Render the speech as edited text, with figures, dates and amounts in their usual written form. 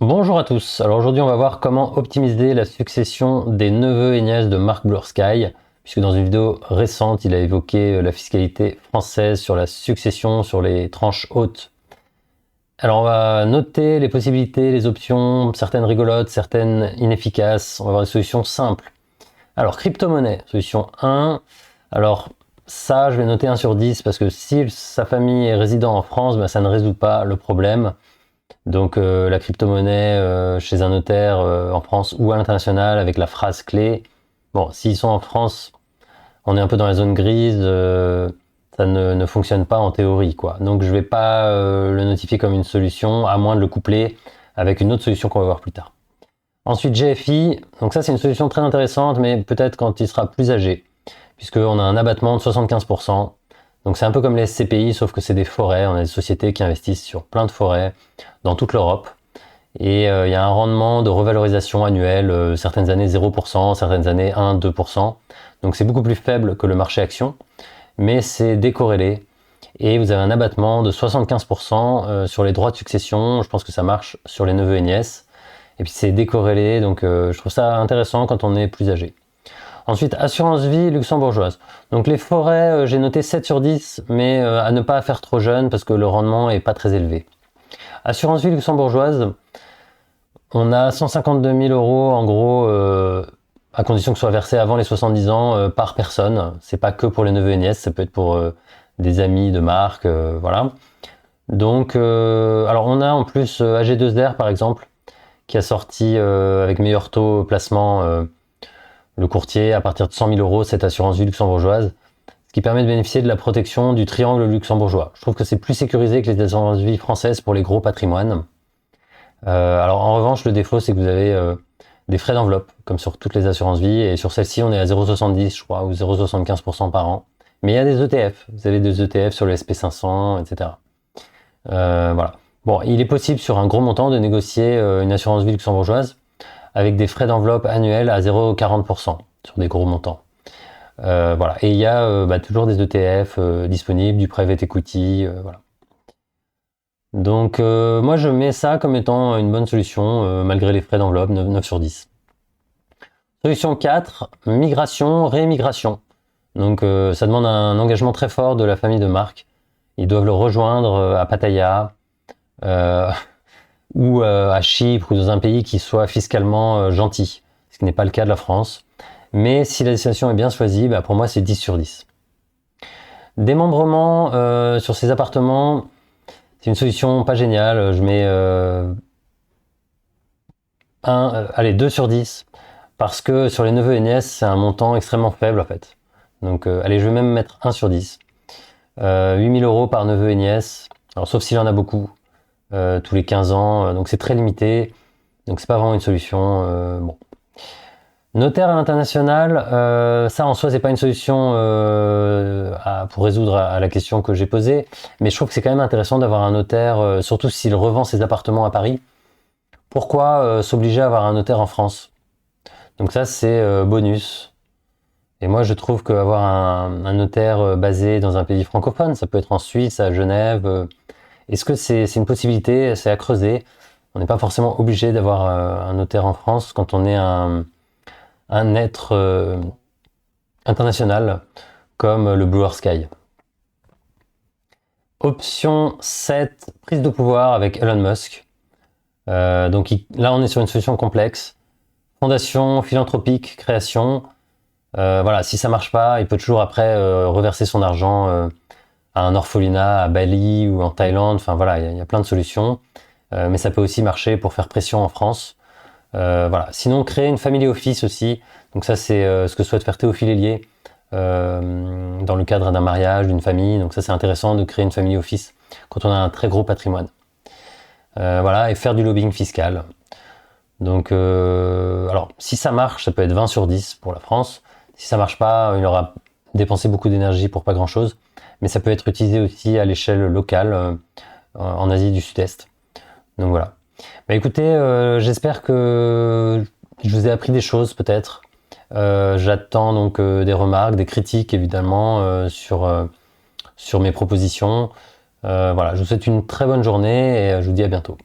Bonjour à tous, alors aujourd'hui on va voir comment optimiser la succession des neveux et nièces de Mark Blursky, puisque dans une vidéo récente il a évoqué la fiscalité française sur la succession sur les tranches hautes. Alors on va noter les possibilités, les options, certaines rigolotes, certaines inefficaces, on va voir des solutions simples. Alors crypto-monnaie, solution 1, alors ça je vais noter 1 sur 10 parce que si sa famille est résident en France, ça ne résout pas le problème. Donc la crypto-monnaie chez un notaire en France ou à l'international avec la phrase clé. Bon, s'ils sont en France, on est un peu dans la zone grise, ça ne fonctionne pas en théorie, quoi. Donc je vais pas le notifier comme une solution, à moins de le coupler avec une autre solution qu'on va voir plus tard. Ensuite GFI, donc ça c'est une solution très intéressante, mais peut-être quand il sera plus âgé, puisqu'on a un abattement de 75%. Donc c'est un peu comme les SCPI, sauf que c'est des forêts. On a des sociétés qui investissent sur plein de forêts dans toute l'Europe. Et il y a un rendement de revalorisation annuel, certaines années 0%, certaines années 1-2%. Donc c'est beaucoup plus faible que le marché action, mais c'est décorrélé. Et vous avez un abattement de 75% sur les droits de succession. Je pense que ça marche sur les neveux et nièces. Et puis c'est décorrélé, donc je trouve ça intéressant quand on est plus âgé. Ensuite, assurance vie luxembourgeoise. Donc les forêts, j'ai noté 7 sur 10, mais à ne pas faire trop jeune parce que le rendement est pas très élevé. Assurance vie luxembourgeoise, on a 152 000 euros en gros, à condition que ce soit versé avant les 70 ans par personne. C'est pas que pour les neveux et nièces, ça peut être pour des amis de marque, voilà. Donc, alors on a en plus AG2R par exemple, qui a sorti avec meilleur taux placement le courtier à partir de 100 000 euros cette assurance vie luxembourgeoise, ce qui permet de bénéficier de la protection du triangle luxembourgeois. Je trouve que c'est plus sécurisé que les assurances vie françaises pour les gros patrimoines. Alors en revanche, le défaut c'est que vous avez des frais d'enveloppe, comme sur toutes les assurances vie, et sur celle-ci on est à 0,70 je crois, ou 0,75% par an. Mais il y a des ETF, vous avez des ETF sur le SP500, etc. Voilà. Bon, il est possible sur un gros montant de négocier une assurance vie luxembourgeoise avec des frais d'enveloppe annuels à 0,40% sur des gros montants. Voilà. Et il y a toujours des ETF disponibles, du private equity, voilà. Donc moi je mets ça comme étant une bonne solution malgré les frais d'enveloppe, 9 sur 10. Solution 4, migration, rémigration. Donc ça demande un engagement très fort de la famille de Mark. Ils doivent le rejoindre à Pattaya ou à Chypre ou dans un pays qui soit fiscalement gentil, ce qui n'est pas le cas de la France. Mais si la destination est bien choisie, pour moi c'est 10 sur 10. Démembrement sur ces appartements, c'est une solution pas géniale. Je mets 2 sur 10 parce que sur les neveux et nièces, c'est un montant extrêmement faible en fait. Donc allez, je vais même mettre 1 sur 10. 8 000 euros par neveu et nièce, alors sauf s'il en a beaucoup, tous les 15 ans, donc c'est très limité, donc c'est pas vraiment une solution. Bon. Notaire à l'international, ça en soi c'est pas une solution pour résoudre à la question que j'ai posée, mais je trouve que c'est quand même intéressant d'avoir un notaire, surtout s'il revend ses appartements à Paris. Pourquoi s'obliger à avoir un notaire en France? Donc ça c'est bonus. Et moi je trouve qu'avoir un notaire basé dans un pays francophone, ça peut être en Suisse, à Genève, est-ce que c'est une possibilité? C'est à creuser. On n'est pas forcément obligé d'avoir un notaire en France quand on est un être international comme le Blursky. Option 7, prise de pouvoir avec Elon Musk. Donc là on est sur une solution complexe. Fondation philanthropique, création. Voilà, si ça marche pas, il peut toujours après reverser son argent à un orphelinat à Bali ou en Thaïlande. Enfin voilà, il y a plein de solutions. Mais ça peut aussi marcher pour faire pression en France. Voilà. Sinon, créer une family office aussi. Donc ça, c'est ce que souhaite faire Théophile Hélier dans le cadre d'un mariage, d'une famille. Donc ça, c'est intéressant de créer une family office quand on a un très gros patrimoine. Voilà, et faire du lobbying fiscal. Donc, alors, si ça marche, ça peut être 20 sur 10 pour la France. Si ça marche pas, il aura dépensé beaucoup d'énergie pour pas grand-chose. Mais ça peut être utilisé aussi à l'échelle locale en Asie du Sud-Est. Donc voilà. Écoutez, j'espère que je vous ai appris des choses peut-être. J'attends donc des remarques, des critiques évidemment sur mes propositions. Voilà, je vous souhaite une très bonne journée et je vous dis à bientôt.